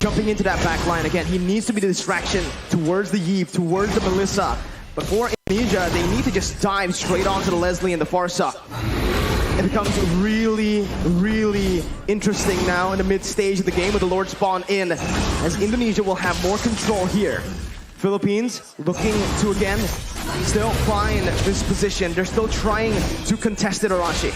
jumping into that back line again. He needs to be the distraction towards the Yeep, towards the Melissa. But for Indonesia, they need to just dive straight onto the Leslie and the Farsa. It becomes really, really interesting now in the mid-stage of the game with the Lord spawn in, as Indonesia will have more control here. Philippines looking to, again, still find this position. They're still trying to contest it, Arashi.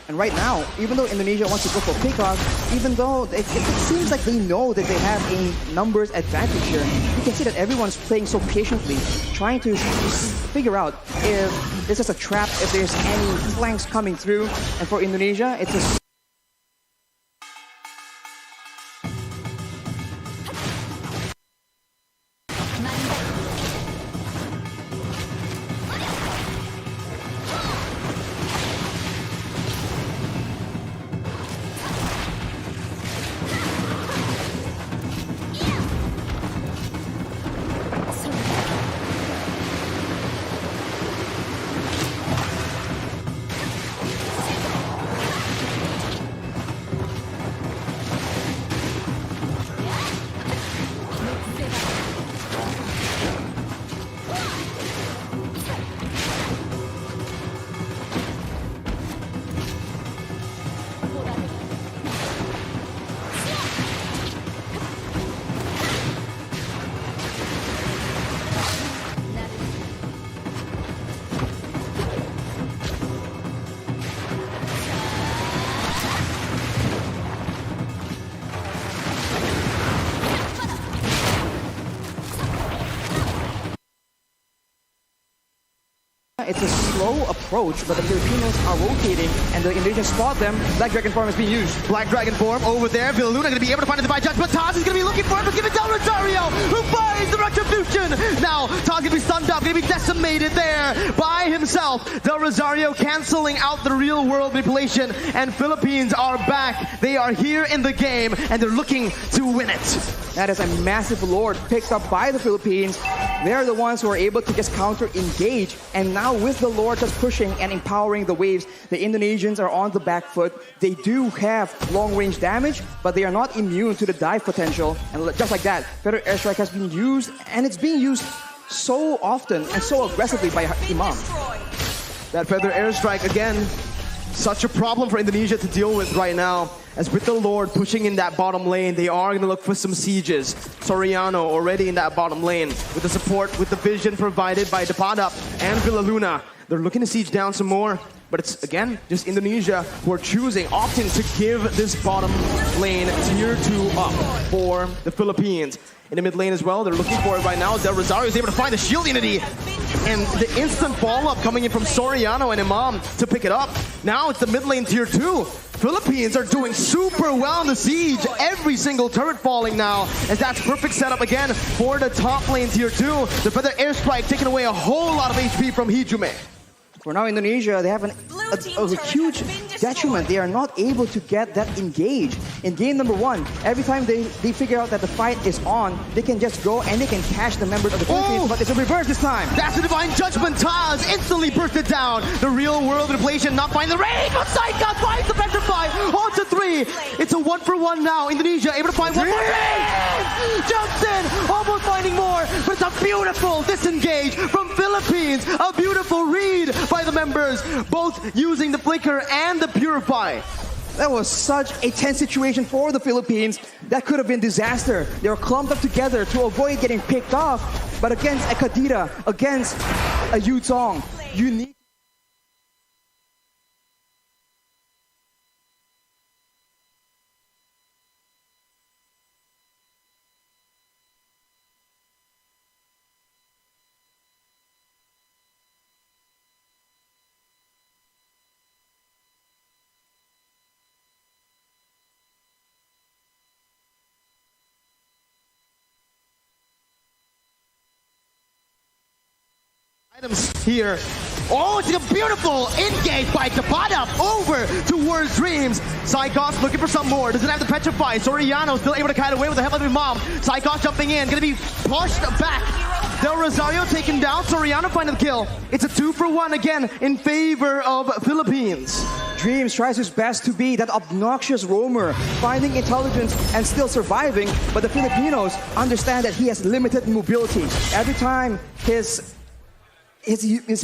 And right now, even though Indonesia wants to go for pickoff, even though it seems like they know that they have a numbers advantage here, you can see that everyone's playing so patiently, trying to figure out if this is a trap, if there's any flanks coming through. And for Indonesia, it's a It's a slow approach, but the Filipinos are rotating, and the Indonesians spot them. Black Dragon form is being used. Black Dragon form over there. Villaluna going to be able to find it by judge, but Taz is going to be looking for it, but give it down Rosario, who finds the Retribution. Now, Taz going to be stunned up, going to be decimated there by himself. Del Rosario canceling out the real world manipulation, and Philippines are back. They are here in the game, and they're looking to win it. That is a massive Lord picked up by the Philippines. They're the ones who are able to just counter-engage, and now with the Lord just pushing and empowering the waves, the Indonesians are on the back foot. They do have long-range damage, but they are not immune to the dive potential. And just like that, Feather Airstrike has been used, and it's being used so often and so aggressively by Imam. That Feather Airstrike, again, such a problem for Indonesia to deal with right now. As with the Lord pushing in that bottom lane, they are going to look for some sieges. Soriano already in that bottom lane with the support, with the vision provided by Depadap and Villaluna. They're looking to siege down some more, but it's, again, just Indonesia who are opting to give this bottom lane tier 2 up for the Philippines. In the mid lane as well, they're looking for it right now. Del Rosario is able to find the shield unity. And the instant follow-up coming in from Soriano and Imam to pick it up. Now it's the mid lane tier 2. Philippines are doing super well in the siege. Every single turret falling now, as that's perfect setup again for the top lane tier 2. The Feather Airstrike taking away a whole lot of HP from Hijume. For now, Indonesia, they have a huge detriment. They are not able to get that engage. In game number 1, every time they figure out that the fight is on, they can just go and they can catch the members of the Philippines, but it's a reverse this time. That's the Divine Judgment. Taz instantly bursted down. The real world inflation not finding the range, but Saika finds the Petrify. On to 3. It's a 1-for-1 now. Indonesia able to find one more. Jumps in, almost finding more, but it's a beautiful disengage from Philippines. A beautiful read by the members, both using the Flicker and the Purify. That was such a tense situation for the Philippines. That could have been disaster. They were clumped up together to avoid getting picked off. But against a Kadira, against a Yutong, you need items here. Oh, it's a beautiful engage by Depadap over towards Dreams. Psychos looking for some more. Doesn't have the Petrify. Soriano still able to kite away with the help of Imam. Psychos jumping in. Gonna be pushed back. Del Rosario taken down. Soriano finding the kill. It's a 2-for-1 again in favor of Philippines. Dreams tries his best to be that obnoxious roamer, finding intelligence and still surviving, but the Filipinos understand that he has limited mobility. Every time his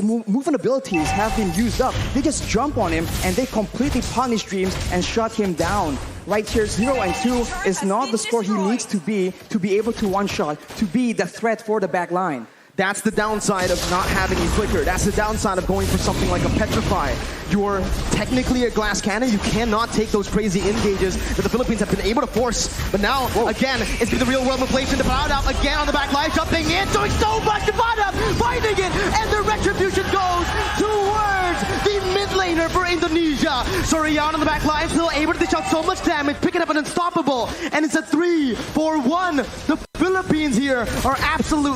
movement abilities have been used up, they just jump on him and they completely punish Dreams and shut him down. Right here, 0 and 2 is not the score he needs to be able to one-shot, to be the threat for the back line. That's the downside of not having a flicker. That's the downside of going for something like a petrify. You're technically a glass cannon. You cannot take those crazy engages that the Philippines have been able to force. But now, again, it's been the real world inflation. The out again on the back line, jumping in, doing so much. Out finding it, and the retribution goes towards the mid laner for Indonesia. Siaran on the back line, still able to dish out so much damage, picking up an unstoppable, and it's a 3-4-1. The Philippines here are absolutely